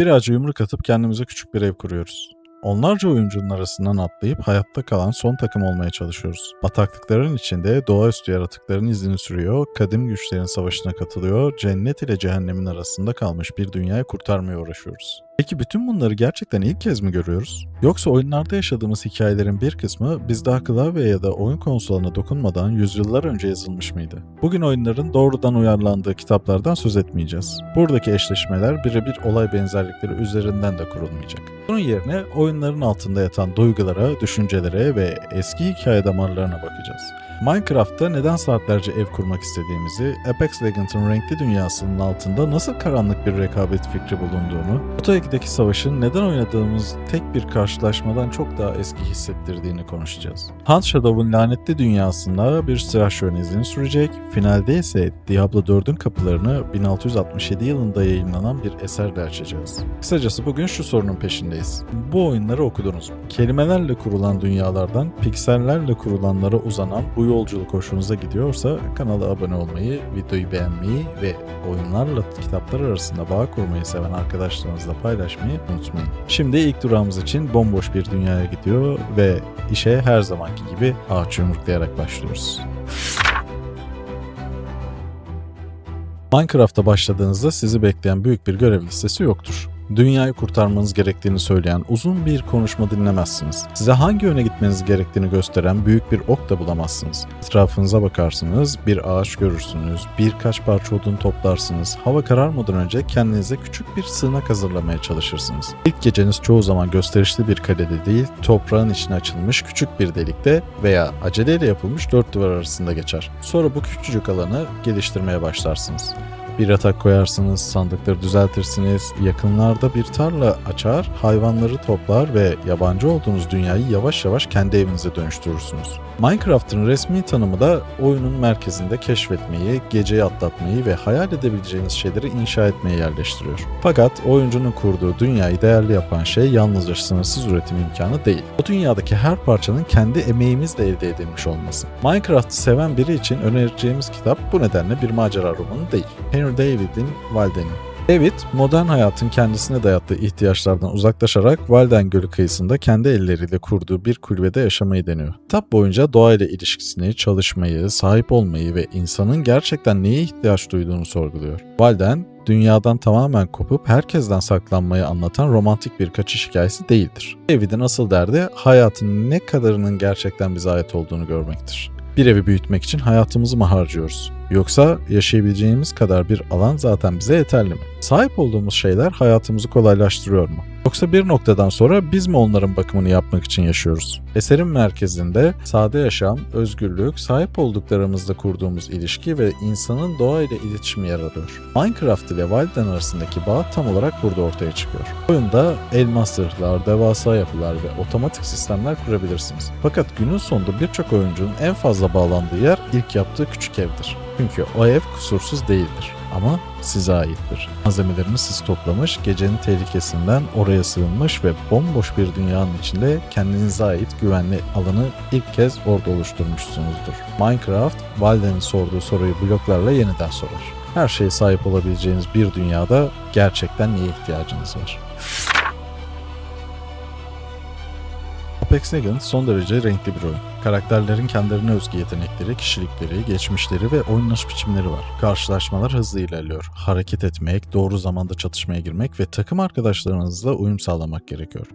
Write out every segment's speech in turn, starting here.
Bir ağaca yumruk atıp kendimize küçük bir ev kuruyoruz. Onlarca oyuncunun arasından atlayıp hayatta kalan son takım olmaya çalışıyoruz. Bataklıkların içinde doğaüstü yaratıkların izini sürüyor, kadim güçlerin savaşına katılıyor, cennet ile cehennemin arasında kalmış bir dünyayı kurtarmaya uğraşıyoruz. Peki bütün bunları gerçekten ilk kez mi görüyoruz? Yoksa oyunlarda yaşadığımız hikayelerin bir kısmı bizde klavye ya da oyun konsoluna dokunmadan yüzyıllar önce yazılmış mıydı? Bugün oyunların doğrudan uyarlandığı kitaplardan söz etmeyeceğiz. Buradaki eşleşmeler birebir olay benzerlikleri üzerinden de kurulmayacak. Bunun yerine oyunların altında yatan duygulara, düşüncelere ve eski hikaye damarlarına bakacağız. Minecraft'ta neden saatlerce ev kurmak istediğimizi, Apex Legends'ın renkli dünyasının altında nasıl karanlık bir rekabet fikri bulunduğunu, Dota 2'deki savaşın neden oynadığımız tek bir karşılaşmadan çok daha eski hissettirdiğini konuşacağız. Hunt Shadow'un lanetli dünyasında bir silahşörün izini sürecek, finalde ise Diablo 4'ün kapılarını 1667 yılında yayınlanan bir eserle açacağız. Kısacası bugün şu sorunun peşindeyiz. Bu oyunları okudunuz mu? Kelimelerle kurulan dünyalardan piksellerle kurulanlara uzanan bu yolculuk hoşunuza gidiyorsa kanala abone olmayı, videoyu beğenmeyi ve oyunlarla kitaplar arasında bağ kurmayı seven arkadaşlarınızla paylaşmayı unutmayın. Şimdi ilk durağımız için bomboş bir dünyaya gidiyor ve işe her zamanki gibi ağaç yumruklayarak başlıyoruz. Minecraft'a başladığınızda sizi bekleyen büyük bir görev listesi yoktur. Dünyayı kurtarmanız gerektiğini söyleyen uzun bir konuşma dinlemezsiniz. Size hangi yöne gitmeniz gerektiğini gösteren büyük bir ok da bulamazsınız. Etrafınıza bakarsınız, bir ağaç görürsünüz, birkaç parça odun toplarsınız. Hava kararmadan önce kendinize küçük bir sığınak hazırlamaya çalışırsınız. İlk geceniz çoğu zaman gösterişli bir kalede değil, toprağın içine açılmış küçük bir delikte veya aceleyle yapılmış dört duvar arasında geçer. Sonra bu küçücük alanı geliştirmeye başlarsınız. Bir yatak koyarsınız, sandıkları düzeltirsiniz, yakınlarda bir tarla açar, hayvanları toplar ve yabancı olduğunuz dünyayı yavaş yavaş kendi evinize dönüştürürsünüz. Minecraft'ın resmi tanımı da oyunun merkezinde keşfetmeyi, geceyi atlatmayı ve hayal edebileceğiniz şeyleri inşa etmeye yerleştiriyor. Fakat oyuncunun kurduğu dünyayı değerli yapan şey yalnızca sınırsız üretim imkanı değil. O dünyadaki her parçanın kendi emeğimizle elde edilmiş olması. Minecraft'ı seven biri için önereceğimiz kitap bu nedenle bir macera romanı değil. Henry David'in Walden'i. David, modern hayatın kendisine dayattığı ihtiyaçlardan uzaklaşarak Walden Gölü kıyısında kendi elleriyle kurduğu bir kulübede yaşamayı deniyor. Kitap boyunca doğayla ilişkisini, çalışmayı, sahip olmayı ve insanın gerçekten neye ihtiyaç duyduğunu sorguluyor. Walden, dünyadan tamamen kopup herkesten saklanmayı anlatan romantik bir kaçış hikayesi değildir. David'in asıl derdi hayatın ne kadarının gerçekten bize ait olduğunu görmektir. Bir evi büyütmek için hayatımızı mı harcıyoruz? Yoksa yaşayabileceğimiz kadar bir alan zaten bize yeterli mi? Sahip olduğumuz şeyler hayatımızı kolaylaştırıyor mu? Yoksa bir noktadan sonra biz mi onların bakımını yapmak için yaşıyoruz? Eserin merkezinde sade yaşam, özgürlük, sahip olduklarımızla kurduğumuz ilişki ve insanın doğayla iletişimi yer alıyor. Minecraft ile Walden arasındaki bağ tam olarak burada ortaya çıkıyor. Oyunda elmas zırhlar, devasa yapılar ve otomatik sistemler kurabilirsiniz. Fakat günün sonunda birçok oyuncunun en fazla bağlandığı yer ilk yaptığı küçük evdir. Çünkü o ev kusursuz değildir ama size aittir. Malzemelerini siz toplamış, gecenin tehlikesinden oraya sığınmış ve bomboş bir dünyanın içinde kendinize ait güvenli alanı ilk kez orada oluşturmuşsunuzdur. Minecraft, Walden'in sorduğu soruyu bloklarla yeniden sorar. Her şeye sahip olabileceğiniz bir dünyada gerçekten neye ihtiyacınız var? Apex Legends son derece renkli bir oyun. Karakterlerin kendilerine özgü yetenekleri, kişilikleri, geçmişleri ve oynanış biçimleri var. Karşılaşmalar hızlı ilerliyor. Hareket etmek, doğru zamanda çatışmaya girmek ve takım arkadaşlarınızla uyum sağlamak gerekiyor.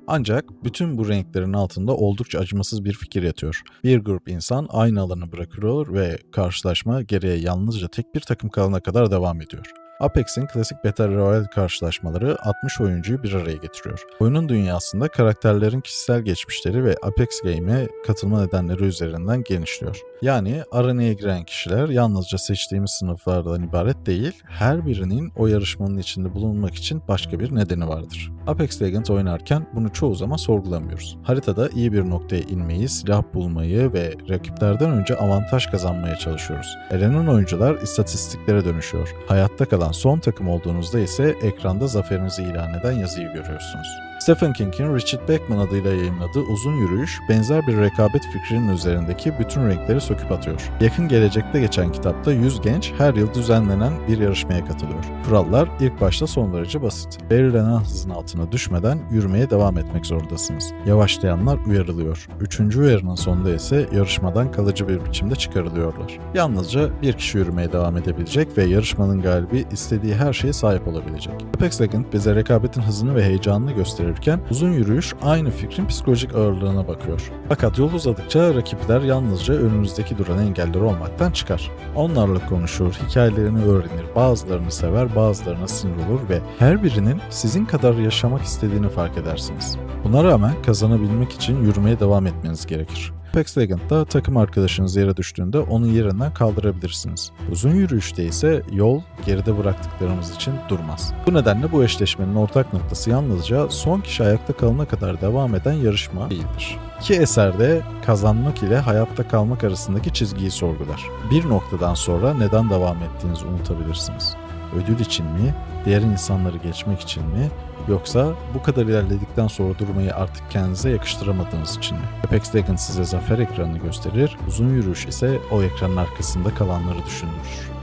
Ancak bütün bu renklerin altında oldukça acımasız bir fikir yatıyor. Bir grup insan aynı alanı bırakıyor ve karşılaşma geriye yalnızca tek bir takım kalana kadar devam ediyor. Apex'in klasik Battle Royale karşılaşmaları 60 oyuncuyu bir araya getiriyor. Oyunun dünyasında karakterlerin kişisel geçmişleri ve Apex Game'e katılma nedenleri üzerinden genişliyor. Yani arenaya giren kişiler yalnızca seçtiğimiz sınıflardan ibaret değil, her birinin o yarışmanın içinde bulunmak için başka bir nedeni vardır. Apex Legends oynarken bunu çoğu zaman sorgulamıyoruz. Haritada iyi bir noktaya inmeyi, silah bulmayı ve rakiplerden önce avantaj kazanmaya çalışıyoruz. Elenen oyuncular istatistiklere dönüşüyor. Hayatta kalan Kalan son takım olduğunuzda ise ekranda zaferinizi ilan eden yazıyı görüyorsunuz. Stephen King'in Richard Bachman adıyla yayımladığı Uzun Yürüyüş, benzer bir rekabet fikrinin üzerindeki bütün renkleri söküp atıyor. Yakın gelecekte geçen kitapta 100 genç her yıl düzenlenen bir yarışmaya katılıyor. Kurallar ilk başta son derece basit. Belirlenen hızın altına düşmeden yürümeye devam etmek zorundasınız. Yavaşlayanlar uyarılıyor. Üçüncü uyarının sonunda ise yarışmadan kalıcı bir biçimde çıkarılıyorlar. Yalnızca bir kişi yürümeye devam edebilecek ve yarışmanın galibi istediği her şeye sahip olabilecek. Apex Legends bize rekabetin hızını ve heyecanını gösterirken Uzun Yürüyüş aynı fikrin psikolojik ağırlığına bakıyor. Fakat yol uzadıkça rakipler yalnızca önünüzdeki duran engeller olmaktan çıkar. Onlarla konuşur, hikayelerini öğrenir, bazılarını sever, bazılarına sinir olur ve her birinin sizin kadar yaşamak istediğini fark edersiniz. Buna rağmen kazanabilmek için yürümeye devam etmeniz gerekir. Apex Legends'da takım arkadaşınız yere düştüğünde onu yerinden kaldırabilirsiniz. Uzun Yürüyüşte ise yol geride bıraktıklarımız için durmaz. Bu nedenle bu eşleşmenin ortak noktası yalnızca son kişi ayakta kalana kadar devam eden yarışma değildir. İki eserde kazanmak ile hayatta kalmak arasındaki çizgiyi sorgular. Bir noktadan sonra neden devam ettiğinizi unutabilirsiniz. Ödül için mi, diğer insanları geçmek için mi, yoksa bu kadar ilerledikten sonra durmayı artık kendinize yakıştıramadığınız için mi? Apex Legends size zafer ekranını gösterir, Uzun Yürüyüş ise o ekranın arkasında kalanları düşündürür.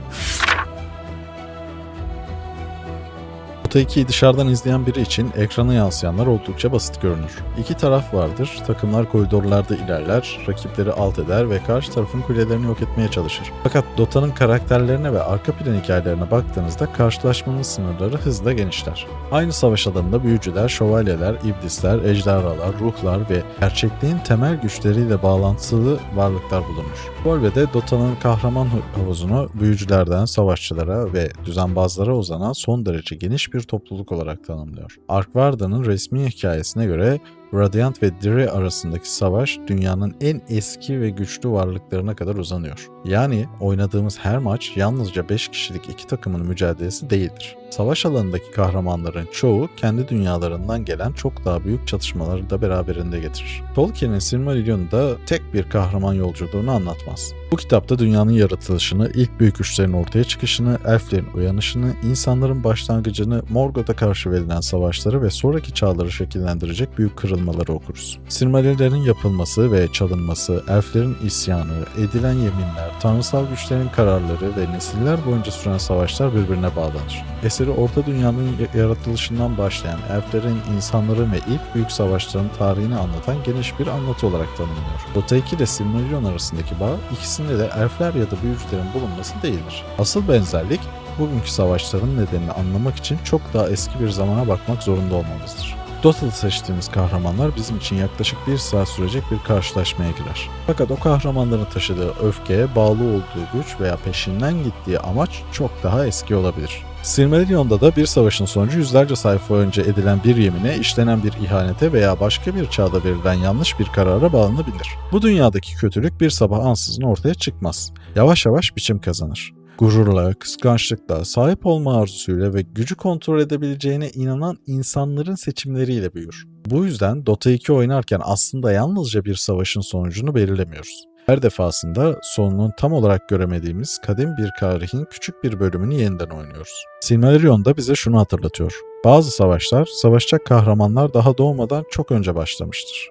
Dota 2'yi dışarıdan izleyen biri için ekrana yansıyanlar oldukça basit görünür. İki taraf vardır, takımlar koridorlarda ilerler, rakipleri alt eder ve karşı tarafın kulelerini yok etmeye çalışır. Fakat Dota'nın karakterlerine ve arka plan hikayelerine baktığınızda karşılaşmanın sınırları hızla genişler. Aynı savaş alanında büyücüler, şövalyeler, iblisler, ejderhalar, ruhlar ve gerçekliğin temel güçleriyle bağlantılı varlıklar bulunur. Volve'de Dota'nın kahraman havuzunu büyücülerden savaşçılara ve düzenbazlara uzanan son derece geniş bir topluluk olarak tanımlıyor. Arkvarda'nın resmi hikayesine göre Radiant ve Dire arasındaki savaş dünyanın en eski ve güçlü varlıklarına kadar uzanıyor. Yani oynadığımız her maç yalnızca 5 kişilik iki takımın mücadelesi değildir. Savaş alanındaki kahramanların çoğu kendi dünyalarından gelen çok daha büyük çatışmaları da beraberinde getirir. Tolkien'in Silmarillion'u da tek bir kahraman yolculuğunu anlatmaz. Bu kitapta dünyanın yaratılışını, ilk büyük güçlerin ortaya çıkışını, elflerin uyanışını, insanların başlangıcını, Morgoth'a karşı verilen savaşları ve sonraki çağları şekillendirecek büyük kırılmaları okuruz. Silmarillion'un yapılması ve çalınması, elflerin isyanı, edilen yeminler, tanrısal güçlerin kararları ve nesiller boyunca süren savaşlar birbirine bağlanır. Eseri Orta Dünya'nın yaratılışından başlayan elflerin, insanların ve ilk büyük savaşların tarihini anlatan geniş bir anlatı olarak tanımlanıyor. Dota 2 ile Silmarillion arasındaki bağ ikisinde de elfler ya da büyücülerin bulunması değildir. Asıl benzerlik bugünkü savaşların nedenini anlamak için çok daha eski bir zamana bakmak zorunda olmamızdır. Dota'da seçtiğimiz kahramanlar bizim için yaklaşık 1 saat sürecek bir karşılaşmaya girer. Fakat o kahramanların taşıdığı öfkeye bağlı olduğu güç veya peşinden gittiği amaç çok daha eski olabilir. Silmarillion'da da bir savaşın sonucu yüzlerce sayfa önce edilen bir yemine, işlenen bir ihanete veya başka bir çağda verilen yanlış bir karara bağlanabilir. Bu dünyadaki kötülük bir sabah ansızın ortaya çıkmaz. Yavaş yavaş biçim kazanır. Gururla, kıskançlıkla, sahip olma arzusuyla ve gücü kontrol edebileceğine inanan insanların seçimleriyle büyür. Bu yüzden Dota 2 oynarken aslında yalnızca bir savaşın sonucunu belirlemiyoruz. Her defasında sonunu tam olarak göremediğimiz kadim bir tarihin küçük bir bölümünü yeniden oynuyoruz. Silmarillion da bize şunu hatırlatıyor. Bazı savaşlar, savaşacak kahramanlar daha doğmadan çok önce başlamıştır.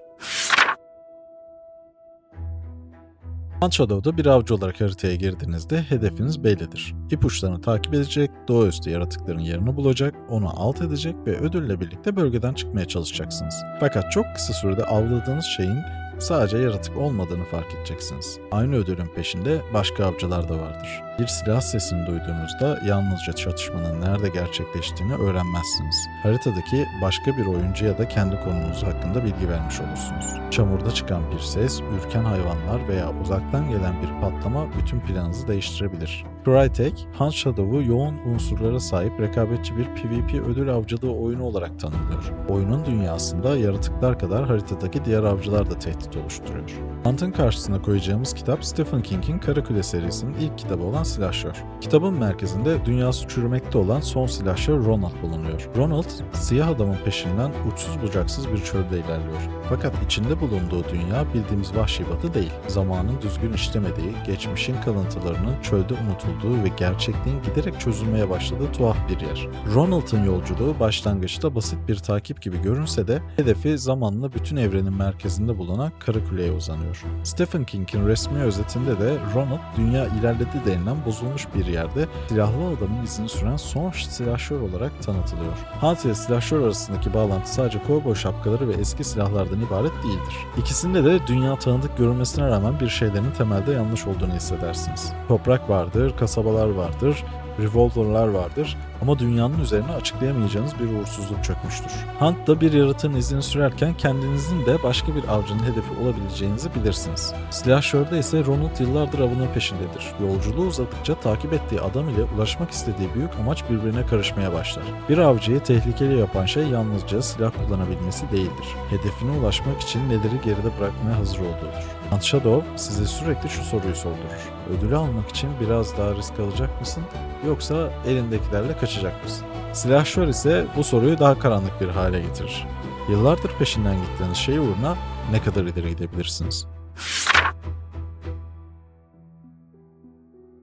Hunt Shadow'da bir avcı olarak haritaya girdiğinizde hedefiniz bellidir. İpuçlarını takip edecek, doğaüstü yaratıkların yerini bulacak, onu alt edecek ve ödülle birlikte bölgeden çıkmaya çalışacaksınız. Fakat çok kısa sürede avladığınız şeyin sadece yaratık olmadığını fark edeceksiniz. Aynı ödülün peşinde başka avcılar da vardır. Bir silah sesini duyduğunuzda yalnızca çatışmanın nerede gerçekleştiğini öğrenmezsiniz. Haritadaki başka bir oyuncu ya da kendi konunuz hakkında bilgi vermiş olursunuz. Çamurda çıkan bir ses, ürken hayvanlar veya uzaktan gelen bir patlama bütün planınızı değiştirebilir. Crytek, Hunt Shadow'u yoğun unsurlara sahip rekabetçi bir PvP ödül avcılığı oyunu olarak tanımlıyor. Oyunun dünyasında yaratıklar kadar haritadaki diğer avcılar da tehdit oluşturuyor. Hunt'ın karşısına koyacağımız kitap Stephen King'in Karakule serisinin ilk kitabı olan olan silahşör. Kitabın merkezinde dünyası çürümekte olan son silahşör Ronald bulunuyor. Ronald, siyah adamın peşinden uçsuz bucaksız bir çölde ilerliyor. Fakat içinde bulunduğu dünya bildiğimiz vahşi batı değil. Zamanın düzgün işlemediği, geçmişin kalıntılarının çölde unutulduğu ve gerçekliğin giderek çözülmeye başladığı tuhaf bir yer. Ronald'ın yolculuğu başlangıçta basit bir takip gibi görünse de hedefi zamanla bütün evrenin merkezinde bulunan Kara Kule'ye uzanıyor. Stephen King'in resmi özetinde de Ronald dünya ilerledi denilen bozulmuş bir yerde silahlı adamın izini süren son silahşör olarak tanıtılıyor. Hunt ile silahşör arasındaki bağlantı sadece kovboy şapkaları ve eski silahlardan ibaret değildir. İkisinde de dünya tanıdık görünmesine rağmen bir şeylerin temelde yanlış olduğunu hissedersiniz. Toprak vardır, kasabalar vardır, revolverlar vardır ama dünyanın üzerine açıklayamayacağınız bir uğursuzluk çökmüştür. Hunt da bir yaratığın izini sürerken kendinizin de başka bir avcının hedefi olabileceğinizi bilirsiniz. Silahşör'de ise Ronald yıllardır avının peşindedir. Yolculuğu uzadıkça takip ettiği adam ile ulaşmak istediği büyük amaç birbirine karışmaya başlar. Bir avcıyı tehlikeli yapan şey yalnızca silah kullanabilmesi değildir. Hedefine ulaşmak için neleri geride bırakmaya hazır olduğudur. Hunt Shadow size sürekli şu soruyu sordurur. Ödülü almak için biraz daha risk alacak mısın? Yoksa elindekilerle kaçacak mısın? Silahşör ise bu soruyu daha karanlık bir hale getirir. Yıllardır peşinden gittiğiniz şey uğruna ne kadar ileri gidebilirsiniz?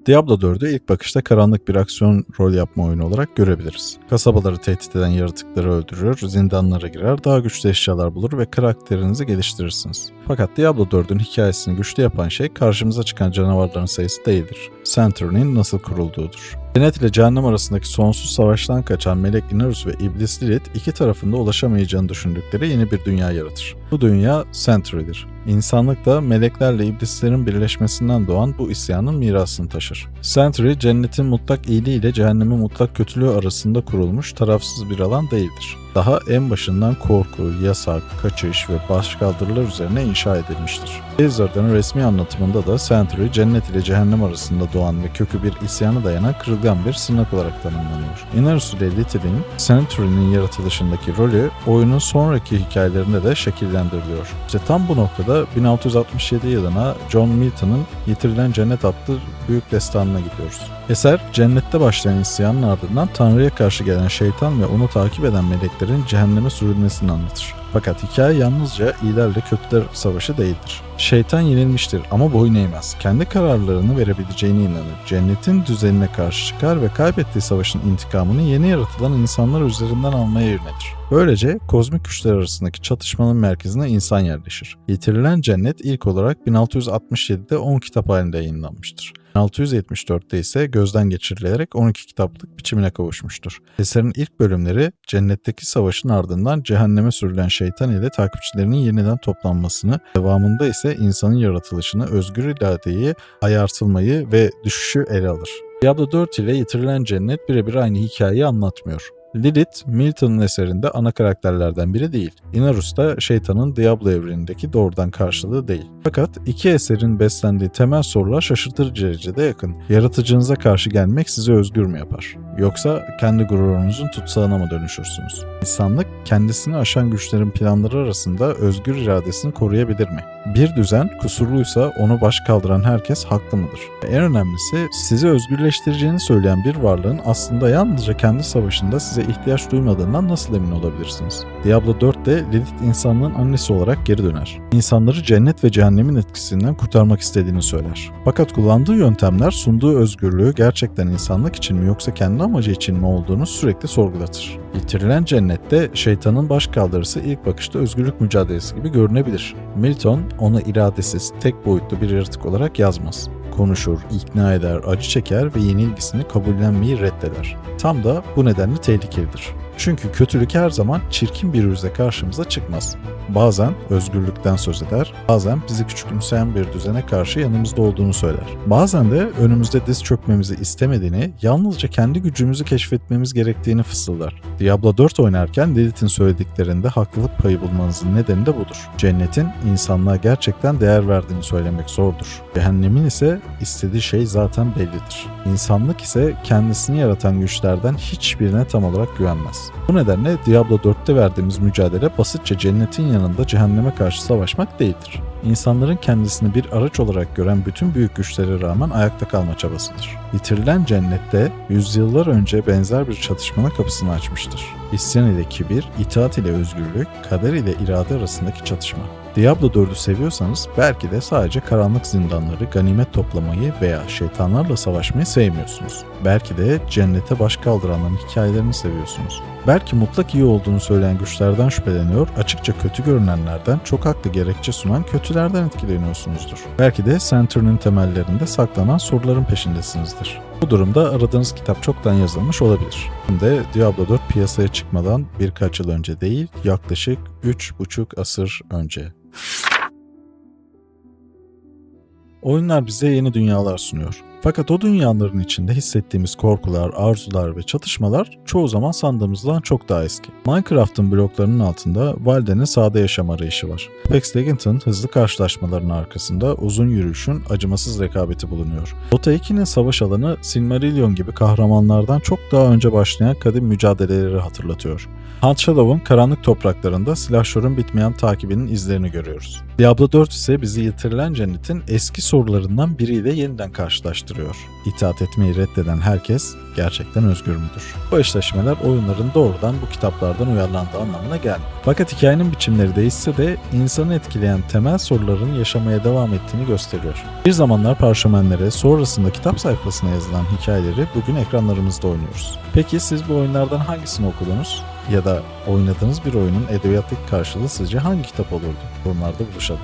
Diablo 4'ü ilk bakışta karanlık bir aksiyon rol yapma oyunu olarak görebiliriz. Kasabaları tehdit eden yaratıkları öldürür, zindanlara girer, daha güçlü eşyalar bulur ve karakterinizi geliştirirsiniz. Fakat Diablo 4'ün hikayesini güçlü yapan şey karşımıza çıkan canavarların sayısı değildir. Sanctuary'nin nasıl kurulduğudur. Cennet ile cehennem arasındaki sonsuz savaştan kaçan melek Inarus ve iblis Lilith iki tarafında ulaşamayacağını düşündükleri yeni bir dünya yaratır. Bu dünya Sanctuary'dir. İnsanlık da meleklerle iblislerin birleşmesinden doğan bu isyanın mirasını taşır. Sanctuary, cennetin mutlak iyiliği ile cehennemin mutlak kötülüğü arasında kurulmuş tarafsız bir alan değildir. Daha en başından korku, yasak, kaçış ve başkaldırılar üzerine inşa edilmiştir. Blizzard'ın resmi anlatımında da Sanctuary, cennet ile cehennem arasında doğan ve kökü bir isyana dayanan kırılgan bir sığınak olarak tanımlanıyor. Inarus ile Lilith'in Sanctuary'nin yaratılışındaki rolü oyunun sonraki hikayelerinde de şekillendiriliyor. İşte tam bu noktada 1667 yılına John Milton'ın Yitirilen Cennet adlı büyük destanına gidiyoruz. Eser, cennette başlayan isyanın ardından Tanrı'ya karşı gelen şeytan ve onu takip eden meleklerin cehenneme sürülmesini anlatır. Fakat hikaye yalnızca iyilerle kötüler savaşı değildir. Şeytan yenilmiştir ama boyun eğmez. Kendi kararlarını verebileceğine inanır. Cennetin düzenine karşı çıkar ve kaybettiği savaşın intikamını yeni yaratılan insanlar üzerinden almaya yönelir. Böylece kozmik güçler arasındaki çatışmanın merkezine insan yerleşir. Yitirilen Cennet ilk olarak 1667'de 10 kitap halinde yayınlanmıştır. 1674'te ise gözden geçirilerek 12 kitaplık biçimine kavuşmuştur. Eserin ilk bölümleri cennetteki savaşın ardından cehenneme sürülen şeytan ile takipçilerinin yeniden toplanmasını, devamında ise insanın yaratılışını, özgür iradeyi, ayartılmayı ve düşüşü ele alır. Diablo 4 ile Yitirilen Cennet birebir aynı hikayeyi anlatmıyor. Lilith, Milton'un eserinde ana karakterlerden biri değil. Inarus da şeytanın Diablo evrenindeki doğrudan karşılığı değil. Fakat iki eserin beslendiği temel sorular şaşırtıcı derecede yakın. Yaratıcınıza karşı gelmek sizi özgür mü yapar? Yoksa kendi gururunuzun tutsağına mı dönüşürsünüz? İnsanlık kendisini aşan güçlerin planları arasında özgür iradesini koruyabilir mi? Bir düzen kusurluysa onu baş kaldıran herkes haklı mıdır? Ve en önemlisi sizi özgürleştireceğini söyleyen bir varlığın aslında yalnızca kendi savaşında size ihtiyaç duymadığından nasıl emin olabilirsiniz? Diablo 4'te Lilith insanlığın annesi olarak geri döner. İnsanları cennet ve cehennemin etkisinden kurtarmak istediğini söyler. Fakat kullandığı yöntemler sunduğu özgürlüğü gerçekten insanlık için mi yoksa kendi amacı için mi olduğunu sürekli sorgulatır. Yitirilen Cennet'te şeytanın başkaldırısı ilk bakışta özgürlük mücadelesi gibi görünebilir. Milton onu iradesiz, tek boyutlu bir yaratık olarak yazmaz. Konuşur, ikna eder, acı çeker ve yenilgisini kabullenmeyi reddeder. Tam da bu nedenle tehlikelidir. Çünkü kötülük her zaman çirkin bir yüzle karşımıza çıkmaz. Bazen özgürlükten söz eder, bazen bizi küçümseyen bir düzene karşı yanımızda olduğunu söyler. Bazen de önümüzde diz çökmemizi istemediğini, yalnızca kendi gücümüzü keşfetmemiz gerektiğini fısıldar. Diablo 4 oynarken Lilith'in söylediklerinde haklılık payı bulmanızın nedeni de budur. Cennetin insanlığa gerçekten değer verdiğini söylemek zordur. Cehennemin ise istediği şey zaten bellidir. İnsanlık ise kendisini yaratan güçlerden hiçbirine tam olarak güvenmez. Bu nedenle Diablo 4'te verdiğimiz mücadele basitçe cennetin yanında cehenneme karşı savaşmak değildir. insanların kendisini bir araç olarak gören bütün büyük güçlere rağmen ayakta kalma çabasıdır. Yitirilen cennette yüzyıllar önce benzer bir çatışmanın kapısını açmıştır. İsyan ile kibir, itaat ile özgürlük, kader ile irade arasındaki çatışma. Diablo 4'ü seviyorsanız belki de sadece karanlık zindanları, ganimet toplamayı veya şeytanlarla savaşmayı sevmiyorsunuz. Belki de cennete baş kaldıranların hikayelerini seviyorsunuz. Belki mutlak iyi olduğunu söyleyen güçlerden şüpheleniyor, açıkça kötü görünenlerden, çok haklı gerekçe sunan kötülerden etkileniyorsunuzdur. Belki de Saturn'un temellerinde saklanan soruların peşindesinizdir. Bu durumda aradığınız kitap çoktan yazılmış olabilir. Hem de Diablo 4 piyasaya çıkmadan birkaç yıl önce değil, yaklaşık 3,5 asır önce. Oyunlar bize yeni dünyalar sunuyor. Fakat o dünyaların içinde hissettiğimiz korkular, arzular ve çatışmalar çoğu zaman sandığımızdan çok daha eski. Minecraft'ın bloklarının altında Walden'in sade yaşam arayışı var. Apex Legends'ın hızlı karşılaşmaların arkasında uzun yürüyüşün acımasız rekabeti bulunuyor. Dota 2'nin savaş alanı Silmarillion gibi kahramanlardan çok daha önce başlayan kadim mücadeleleri hatırlatıyor. Hunt Shadow'un karanlık topraklarında silahşörün bitmeyen takibinin izlerini görüyoruz. Diablo 4 ise bizi yitirilen cennetin eski sorularından biriyle yeniden karşılaştırıyor. İtaat etmeyi reddeden herkes gerçekten özgür müdür? Bu eşleşmeler oyunların doğrudan bu kitaplardan uyarlandığı anlamına gelmiyor. Fakat hikayenin biçimleri değişse de insanı etkileyen temel soruların yaşamaya devam ettiğini gösteriyor. Bir zamanlar parşömenlere, sonrasında kitap sayfasına yazılan hikayeleri bugün ekranlarımızda oynuyoruz. Peki siz bu oyunlardan hangisini okudunuz? Ya da oynadığınız bir oyunun edebiyattaki karşılığı sizce hangi kitap olurdu? Yorumlarda buluşalım.